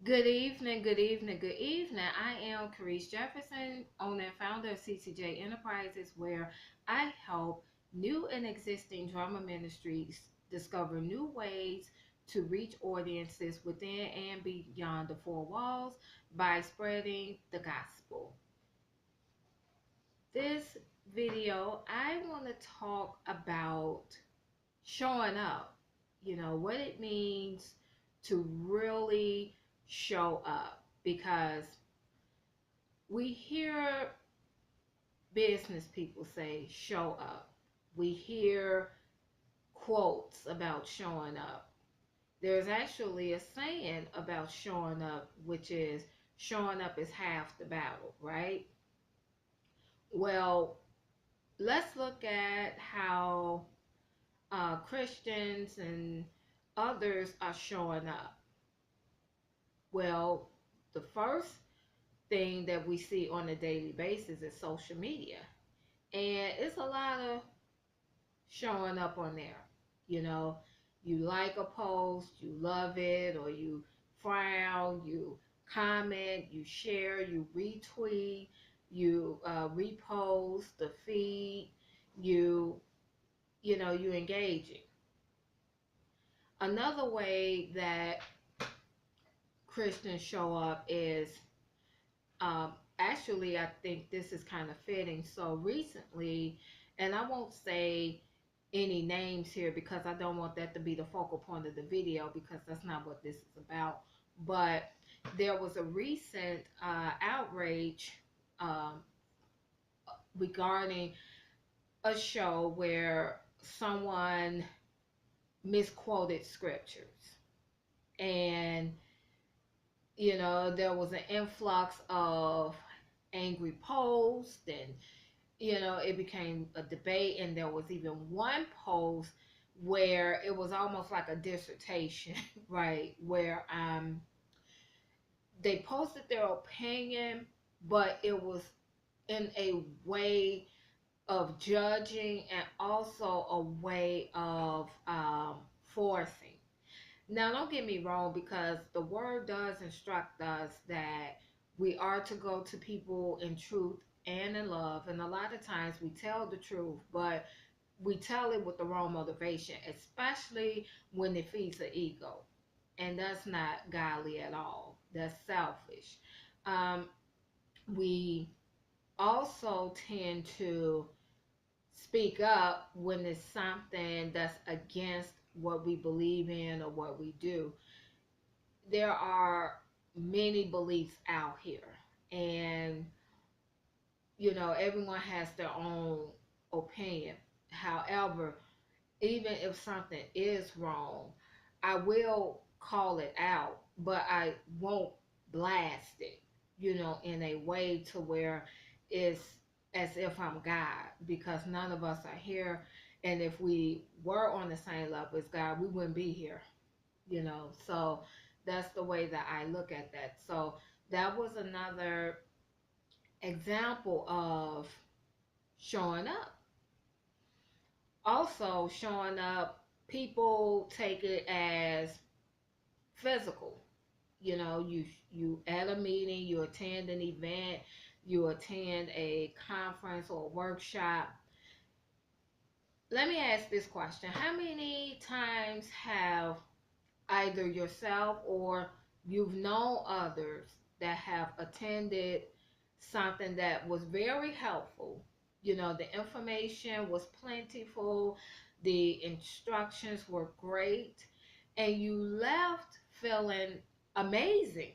Good evening, good evening, good evening. I am Carriece Jefferson, owner and founder of CCJ Enterprises, where I help new and existing drama ministries discover new ways to reach audiences within and beyond the four walls by spreading the gospel. This video, I want to talk about showing up, what it means to really show up because we hear business people say show up. We hear quotes about showing up. There's actually a saying about showing up, which is showing up is half the battle, right? Well, let's look at how Christians and others are showing up. Well, the first thing that we see on a daily basis is social media. And it's a lot of showing up on there. You know, you like a post, you love it, or you frown, you comment, you share, you retweet, you repost the feed, you you engaging. Another way that Christians show up is actually, I think this is kind of fitting. So recently, and I won't say any names here because I don't want that to be the focal point of the video because that's not what this is about. But there was a recent outrage um, regarding a show where someone misquoted scriptures. And, there was an influx of angry posts and it became a debate, and there was even one post where it was almost like a dissertation, right? Where they posted their opinion, but it was in a way of judging and also a way of forcing. Now, don't get me wrong, because the word does instruct us that we are to go to people in truth and in love. And a lot of times we tell the truth, but we tell it with the wrong motivation, especially when it feeds the ego. And that's not godly at all. That's selfish. Um, we also tend to speak up when it's something that's against what we believe in or what we do. There are many beliefs out here, and everyone has their own opinion. However, even if something is wrong, I will call it out, but I won't blast it, in a way to where it's as if I'm God, because none of us are here. And if we were on the same level as God, we wouldn't be here. So that's the way that I look at that. So that was another example of showing up. Also, showing up, people take it as physical. You at a meeting, you attend an event, you attend a conference or a workshop. Let me ask this question. How many times have either yourself or you've known others that have attended something that was very helpful? The information was plentiful, the instructions were great, and you left feeling amazing,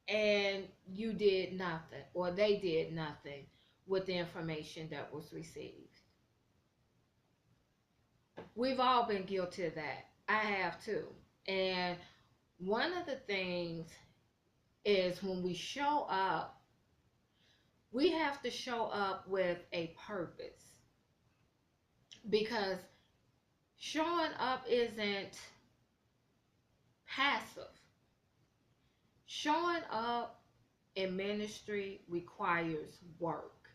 and you did nothing, or they did nothing with the information that was received. We've all been guilty of that. I have too. And one of the things is when we show up, we have to show up with a purpose, because showing up isn't passive. Showing up in ministry requires work.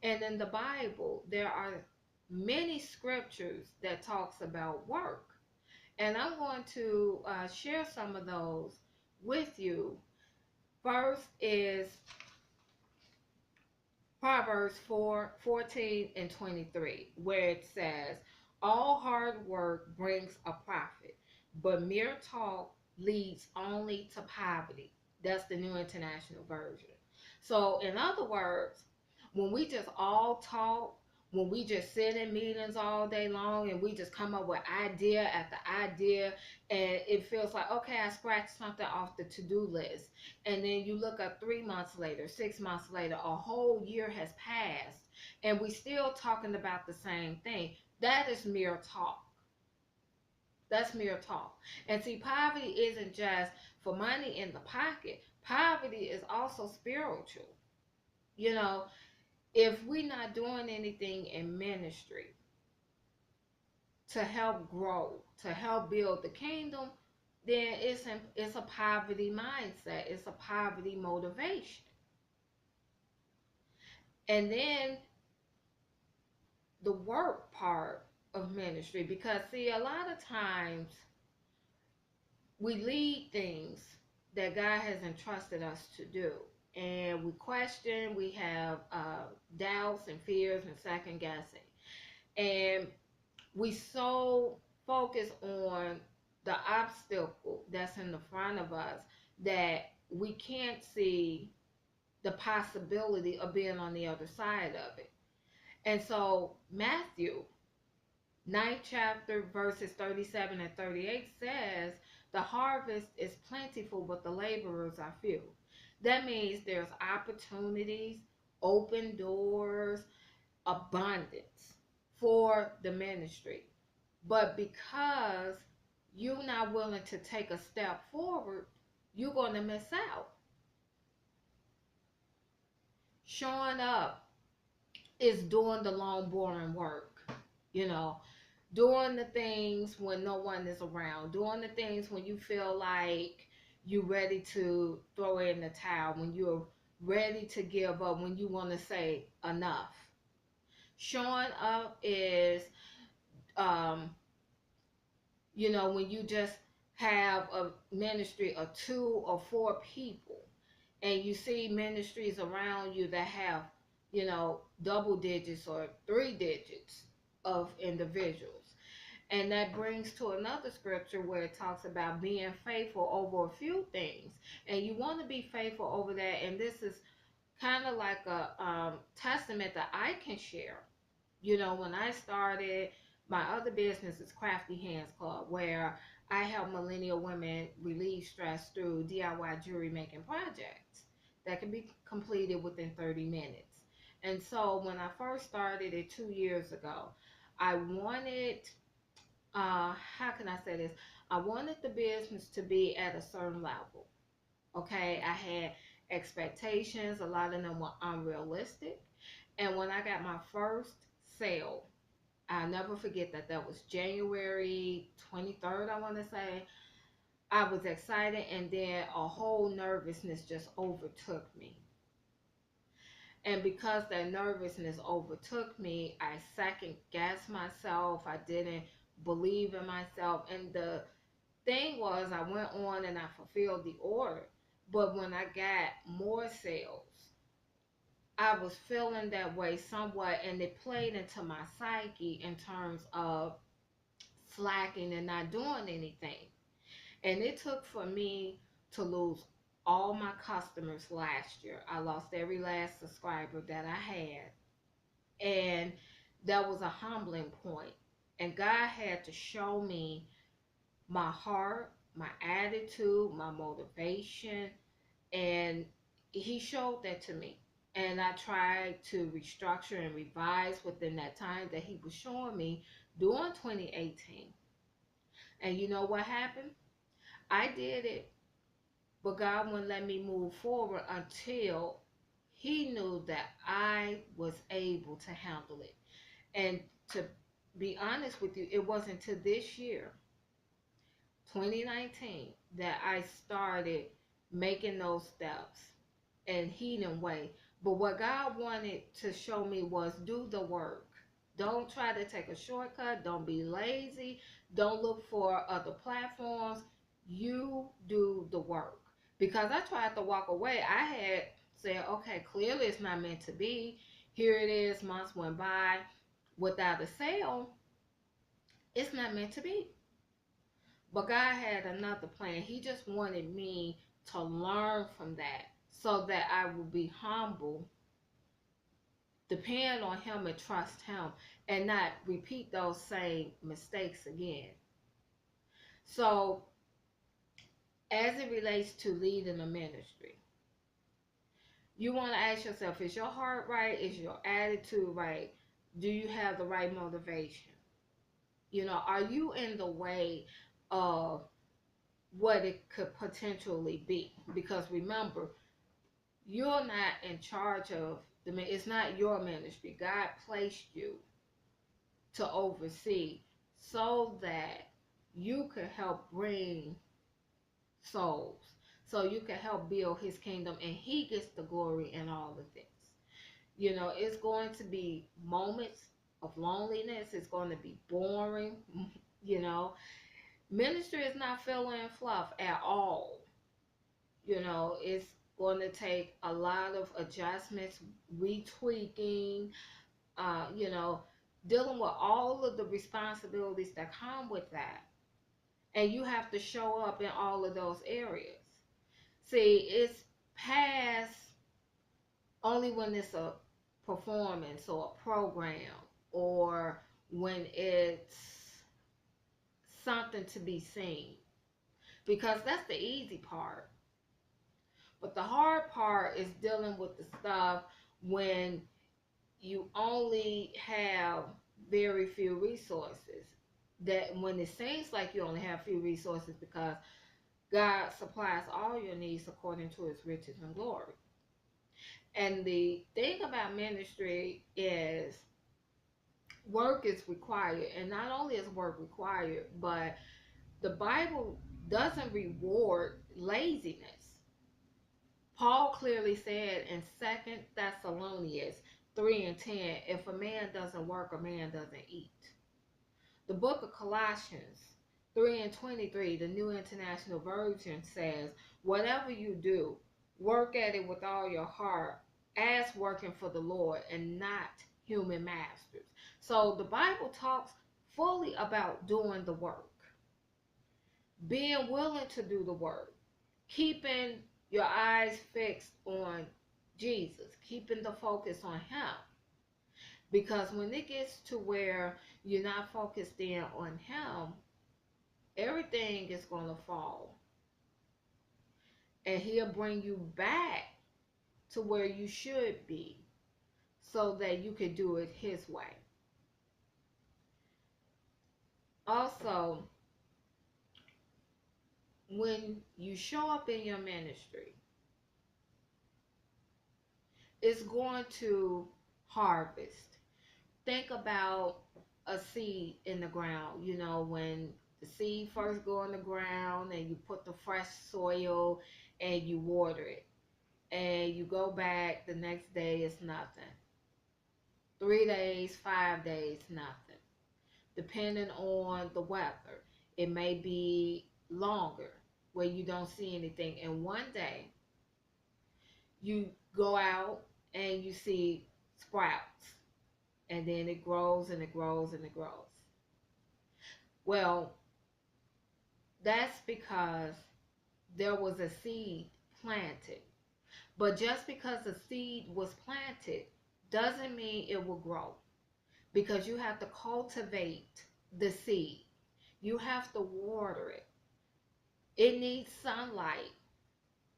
And in the Bible, there are many scriptures that talks about work. And I'm going to share some of those with you. First is Proverbs 4:14 and 23, where it says, all hard work brings a profit, but mere talk leads only to poverty. That's the New International Version. So, in other words, when we just all talk, when we just sit in meetings all day long and we just come up with idea after idea, and it feels like, okay, I scratched something off the to do list. And then you look up 3 months later, 6 months later, a whole year has passed, and we still talking about the same thing. That is mere talk. That's mere talk. And see, poverty isn't just for money in the pocket. Poverty is also spiritual. You know, if we're not doing anything in ministry to help grow, to help build the kingdom, then it's a poverty mindset. It's a poverty motivation. And then the work part of ministry, because see, a lot of times we lead things that God has entrusted us to do, and we question, we have doubts and fears and second guessing, and we so focus on the obstacle that's in the front of us that we can't see the possibility of being on the other side of it. And so Matthew 9th chapter verses 37 and 38 says, the harvest is plentiful, but the laborers are few. That means there's opportunities, open doors, abundance for the ministry. But because you're not willing to take a step forward, you're going to miss out. Showing up is doing the long, boring work, you know, doing the things when no one is around, doing the things when you feel like you're ready to throw in the towel, when you're ready to give up, when you want to say enough. Showing up is, um, when you just have a ministry of 2 or 4 people, and you see ministries around you that have, double digits or 3 digits of individuals. And that brings to another scripture where it talks about being faithful over a few things. And you want to be faithful over that. And this is kind of like a testament that I can share. When I started, my other business is Crafty Hands Club, where I help millennial women relieve stress through DIY jewelry making projects that can be completed within 30 minutes. And so when I first started it 2 years ago, I wanted, how can I say this? I wanted the business to be at a certain level. Okay, I had expectations, a lot of them were unrealistic. And when I got my first sale, I'll never forget that that was January 23rd, I want to say. I was excited, and then a whole nervousness just overtook me. And because that nervousness overtook me, I second guessed myself. I didn't believe in myself. And the thing was, I went on and I fulfilled the order. But when I got more sales, I was feeling that way somewhat, and it played into my psyche in terms of slacking and not doing anything. And it took for me to lose all my customers last year. I lost every last subscriber that I had. And that was a humbling point. And God had to show me my heart, my attitude, my motivation, and He showed that to me. And I tried to restructure and revise within that time that He was showing me during 2018. And you know what happened? I did it, but God wouldn't let me move forward until He knew that I was able to handle it. And to be honest with you, it wasn't to this year, 2019, that I started making those steps and heeding way. But what God wanted to show me was do the work. Don't try to take a shortcut. Don't be lazy. Don't look for other platforms. You do the work. Because I tried to walk away. I had said, okay, clearly it's not meant to be. Here it is, months went by without a sale. It's not meant to be. But God had another plan. He just wanted me to learn from that so that I will be humble, depend on Him, and trust Him, and not repeat those same mistakes again. So, as it relates to leading a ministry, you want to ask yourself, is your heart right? Is your attitude right? Do you have the right motivation? Are you in the way of what it could potentially be? Because remember, you're not in charge of it's not your ministry. God placed you to oversee so that you can help bring souls, so you can help build His kingdom, and He gets the glory in all of this. It's going to be moments of loneliness. It's going to be boring. Ministry is not filler and fluff at all. It's going to take a lot of adjustments, retweaking, dealing with all of the responsibilities that come with that. And you have to show up in all of those areas. See, it's past only when it's a performance or a program, or when it's something to be seen, because that's the easy part. But the hard part is dealing with the stuff when you only have very few resources. That when it seems like you only have few resources, because God supplies all your needs according to His riches and glory. And the thing about ministry is work is required. And not only is work required, but the Bible doesn't reward laziness. Paul clearly said in 2 Thessalonians 3:10, if a man doesn't work, a man doesn't eat. The book of Colossians 3:23, the New International Version, says, whatever you do, work at it with all your heart, as working for the Lord and not human masters. So the Bible talks fully about doing the work, being willing to do the work, keeping your eyes fixed on Jesus, keeping the focus on Him. Because when it gets to where you're not focused in on Him, everything is going to fall. And He'll bring you back to where you should be so that you can do it His way. Also, when you show up in your ministry, it's going to harvest. Think about a seed in the ground. When the seed first go in the ground and you put the fresh soil and you water it, and you go back the next day, it's nothing. 3 days, 5 days, nothing. Depending on the weather, it may be longer where you don't see anything. And one day you go out and you see sprouts, and then it grows and it grows and it grows. Well, that's because there was a seed planted. But just because a seed was planted doesn't mean it will grow, because you have to cultivate the seed. You have to water it. It needs sunlight.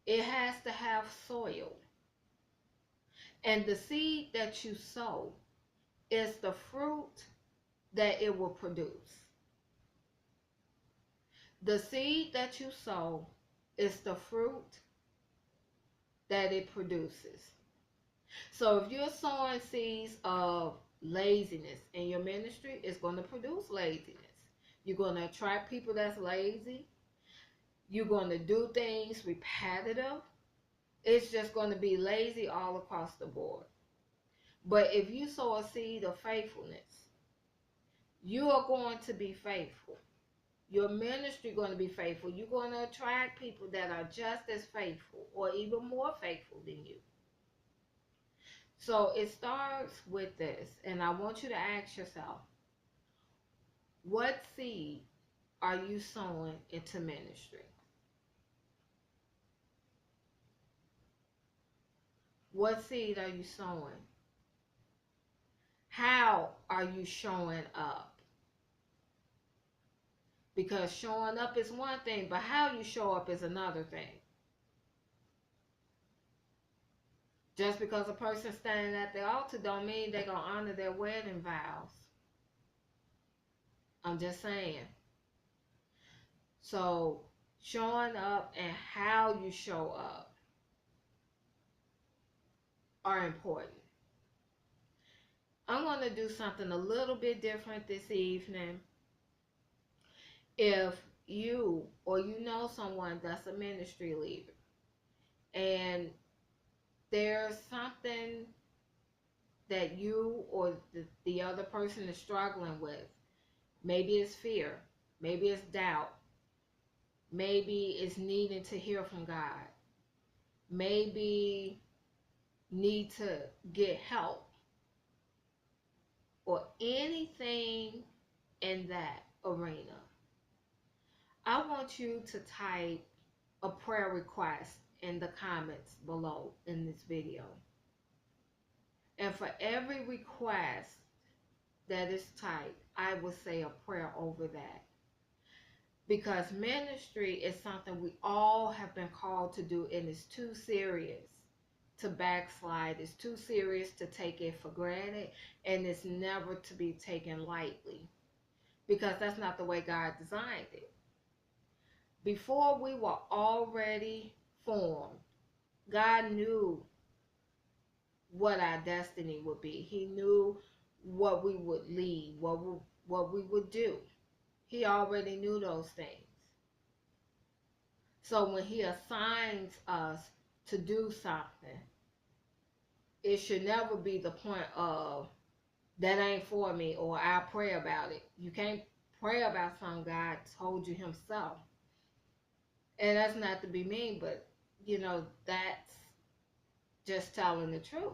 It has to have soil. And the seed that you sow is the fruit that it will produce. The seed that you sow is the fruit that it produces. So if you're sowing seeds of laziness in your ministry, it's going to produce laziness. You're going to attract people that's lazy. You're going to do things repetitive. It's just going to be lazy all across the board. But if you sow a seed of faithfulness, you are going to be faithful. Your ministry going to be faithful. You're going to attract people that are just as faithful or even more faithful than you. So it starts with this, and I want you to ask yourself, what seed are you sowing into ministry? What seed are you sowing? How are you showing up? Because showing up is one thing, but how you show up is another thing. Just because a person standing at the altar don't mean they're going to honor their wedding vows. I'm just saying. So showing up and how you show up are important. I'm going to do something a little bit different this evening. If you or you know someone that's a ministry leader and there's something that you or the other person is struggling with, maybe it's fear, maybe it's doubt, maybe it's needing to hear from God, maybe need to get help, or anything in that arena, I want you to type a prayer request in the comments below in this video. And for every request that is typed, I will say a prayer over that. Because ministry is something we all have been called to do, and it's too serious to backslide. It's too serious to take it for granted, and it's never to be taken lightly, because that's not the way God designed it. Before we were already formed, God knew what our destiny would be. He knew what we would lead, what we would do. He already knew those things. So when he assigns us to do something, it should never be the point of, that ain't for me, or I'll pray about it. You can't pray about something God told you himself. And that's not to be mean, but that's just telling the truth.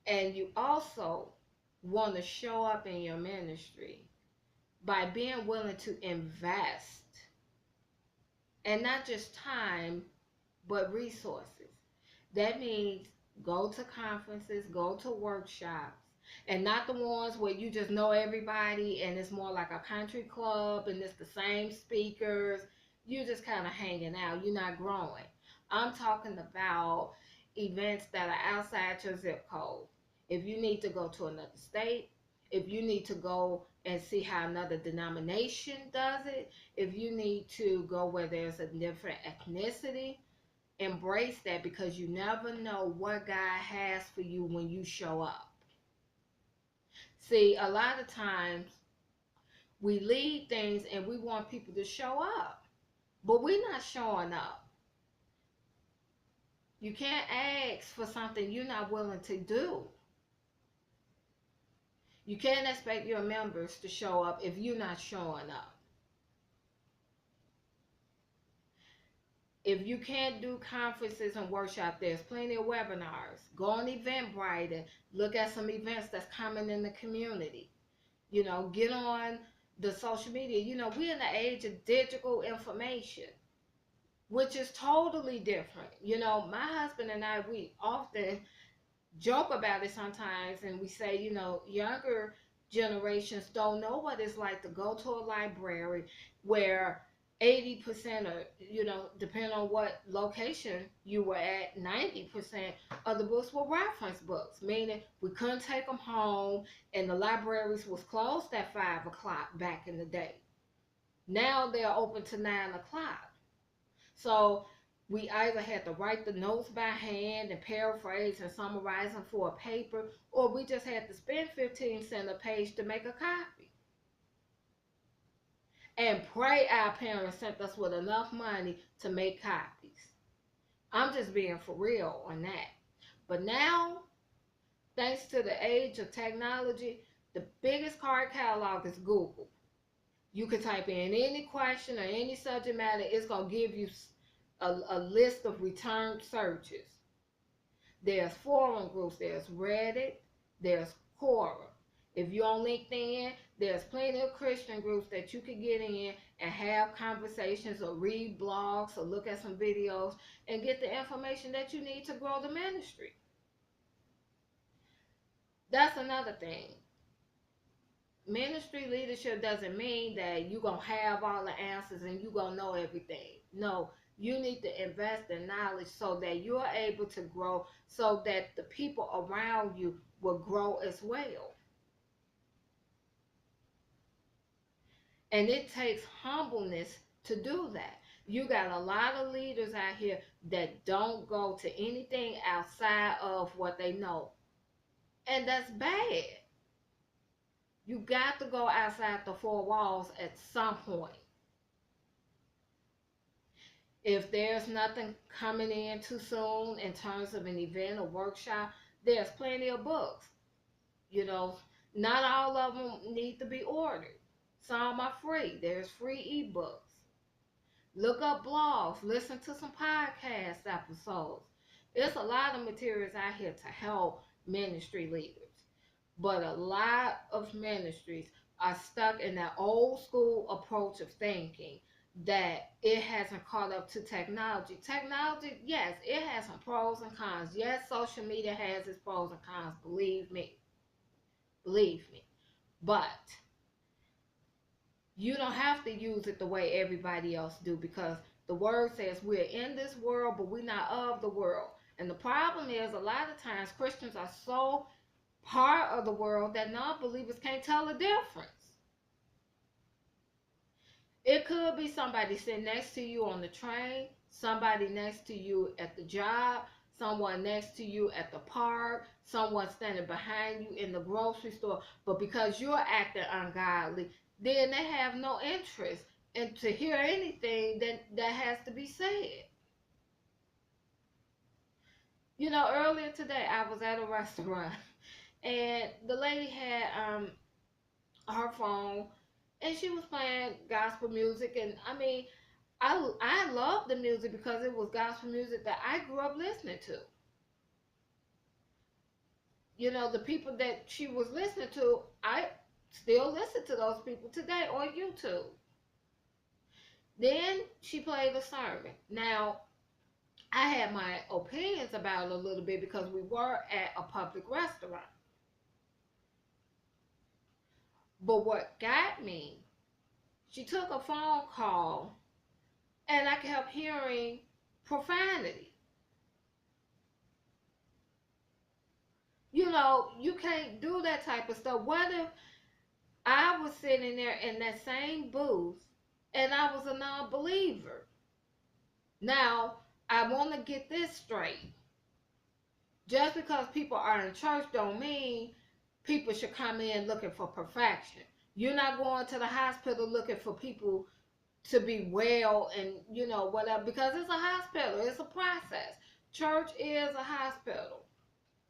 And you also want to show up in your ministry by being willing to invest, and not just time, but resources. That means go to conferences, go to workshops, and not the ones where you just know everybody and it's more like a country club and it's the same speakers. You're just kind of hanging out. You're not growing. I'm talking about events that are outside your zip code. If you need to go to another state, if you need to go and see how another denomination does it, if you need to go where there's a different ethnicity, embrace that, because you never know what God has for you when you show up. See, a lot of times we lead things and we want people to show up, but we're not showing up. You can't ask for something you're not willing to do. You can't expect your members to show up if you're not showing up. If you can't do conferences and workshops, there's plenty of webinars. Go on Eventbrite and look at some events that's coming in the community. Get on the social media. We're in the age of digital information, which is totally different. My husband and I, we often joke about it sometimes, and we say, younger generations don't know what it's like to go to a library where 80% or, depending on what location you were at, 90% of the books were reference books, meaning we couldn't take them home, and the libraries was closed at 5 o'clock back in the day. Now they're open to 9 o'clock. So we either had to write the notes by hand and paraphrase and summarize them for a paper, or we just had to spend 15 cents a page to make a copy. And pray our parents sent us with enough money to make copies. I'm just being for real on that. But now, thanks to the age of technology, the biggest card catalog is Google. You can type in any question or any subject matter, it's going to give you a list of returned searches. There's forum groups, there's Reddit, there's Quora. If you're on LinkedIn, there's plenty of Christian groups that you can get in and have conversations or read blogs or look at some videos and get the information that you need to grow the ministry. That's another thing. Ministry leadership doesn't mean that you're going to have all the answers and you're going to know everything. No, you need to invest in knowledge so that you're able to grow, so that the people around you will grow as well. And it takes humbleness to do that. You got a lot of leaders out here that don't go to anything outside of what they know. And that's bad. You got to go outside the four walls at some point. If there's nothing coming in too soon in terms of an event or workshop, there's plenty of books. You know, not all of them need to be ordered. Some are free. There's free ebooks. Look up blogs. Listen to some podcast episodes. There's a lot of materials out here to help ministry leaders. But a lot of ministries are stuck in that old school approach of thinking that it hasn't caught up to technology. Technology, yes, it has some pros and cons. Yes, social media has its pros and cons, believe me. Believe me. But you don't have to use it the way everybody else do, because the word says we're in this world, but we're not of the world. And the problem is, a lot of times Christians are so part of the world that non-believers can't tell the difference. It could be somebody sitting next to you on the train, somebody next to you at the job, someone next to you at the park, someone standing behind you in the grocery store. But because you're acting ungodly, then they have no interest in to hear anything that has to be said. You know, earlier today I was at a restaurant and the lady had her phone and she was playing gospel music, and I mean, I love the music because it was gospel music that I grew up listening to. You know, the people that she was listening to, I still listen to those people today on YouTube. Then she played a sermon. Now, I had my opinions about it a little bit because we were at a public restaurant. But what got me, she took a phone call and I kept hearing profanity. You know, you can't do that type of stuff. What if I was sitting there in that same booth and I was a non-believer? Now, I want to get this straight. Just because people are in church don't mean people should come in looking for perfection. You're not going to the hospital looking for people to be well and, you know, whatever, because it's a hospital. It's a process. Church is a hospital.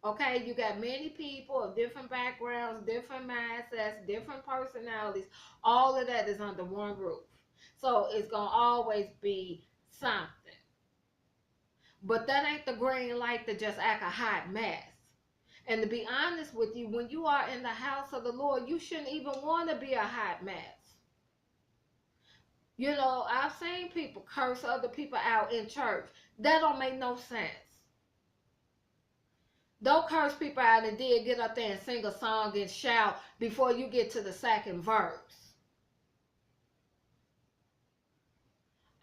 Okay, you got many people of different backgrounds, different mindsets, different personalities. All of that is under one roof. So it's going to always be something. But that ain't the green light to just act a hot mess. And to be honest with you, when you are in the house of the Lord, you shouldn't even want to be a hot mess. You know, I've seen people curse other people out in church. That don't make no sense. Don't curse people out and then get up there and sing a song and shout before you get to the second verse.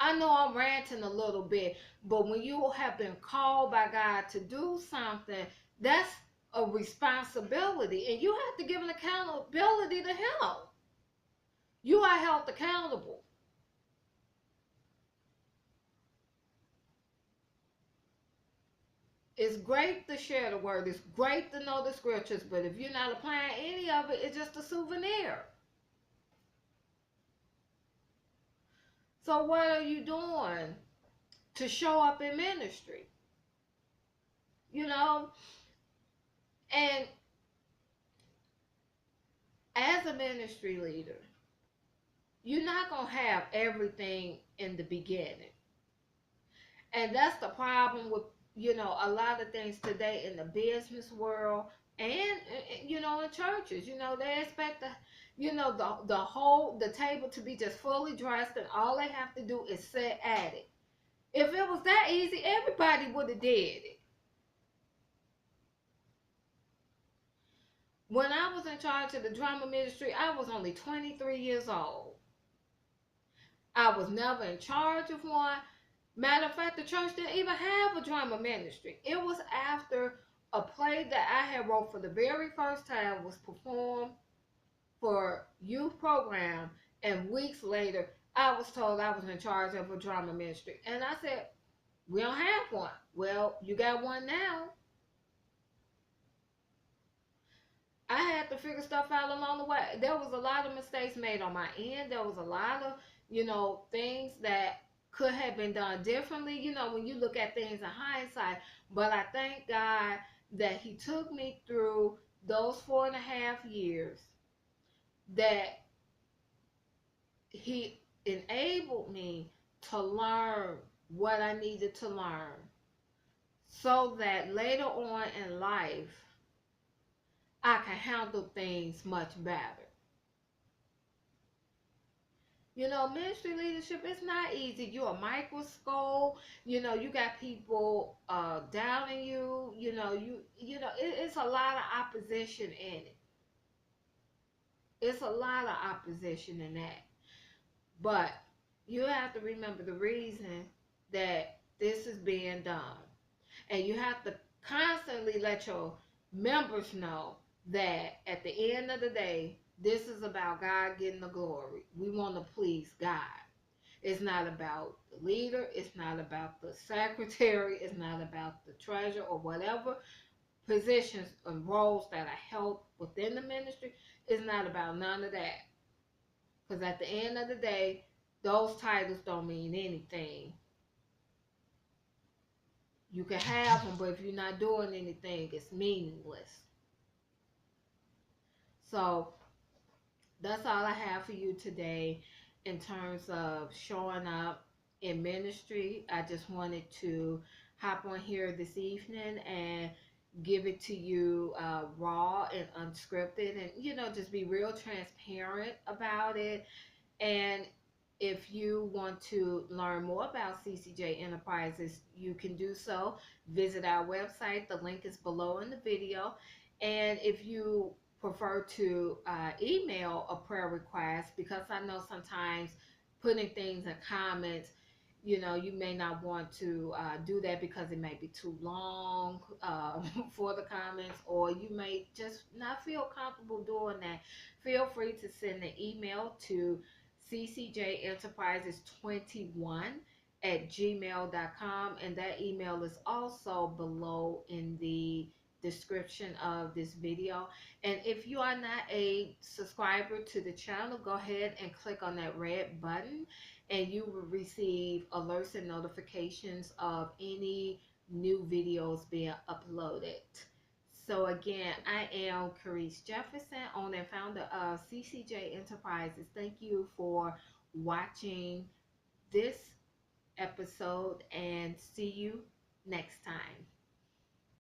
I know I'm ranting a little bit, but when you have been called by God to do something, that's a responsibility, and you have to give an accountability to Him. You are held accountable. It's great to share the word. It's great to know the scriptures, but if you're not applying any of it, it's just a souvenir. So what are you doing to show up in ministry? You know, and as a ministry leader, you're not going to have everything in the beginning. And that's the problem with, a lot of things today in the business world and, in churches. They expect the table to be just fully dressed and all they have to do is sit at it. If it was that easy, everybody would have did it. When I was in charge of the drama ministry, I was only 23 years old. I was never in charge of one. Matter of fact, the church didn't even have a drama ministry. It was after a play that I had wrote for the very first time was performed for youth program, and weeks later, I was told I was in charge of a drama ministry. And I said, we don't have one. Well, you got one now. I had to figure stuff out along the way. There was a lot of mistakes made on my end. There was a lot of, things that could have been done differently, when you look at things in hindsight. But I thank God that He took me through those 4.5 years, that He enabled me to learn what I needed to learn so that later on in life, I can handle things much better. Ministry leadership is not easy. You're a microscope. You got people doubting you. It's a lot of opposition in it. It's a lot of opposition in that. But you have to remember the reason that this is being done. And you have to constantly let your members know that at the end of the day, this is about God getting the glory. We want to please God. It's not about the leader. It's not about the secretary. It's not about the treasurer or whatever positions and roles that are held within the ministry. It's not about none of that. Because at the end of the day, those titles don't mean anything. You can have them, but if you're not doing anything, it's meaningless. So that's all I have for you today in terms of showing up in ministry. I just wanted to hop on here this evening and give it to you raw and unscripted, and just be real transparent about it. And if you want to learn more about CCJ Enterprises, you can do so. Visit our website. The link is below in the video. And if you prefer to email a prayer request, because I know sometimes putting things in comments, you may not want to do that because it may be too long for the comments, or you may just not feel comfortable doing that. Feel free to send an email to ccjenterprises21@gmail.com, and that email is also below in the description of this video. And if you are not a subscriber to the channel, go ahead and click on that red button, and you will receive alerts and notifications of any new videos being uploaded. So again, I am Carriece Jefferson, owner and founder of CCJ Enterprises. Thank you for watching this episode, and see you next time.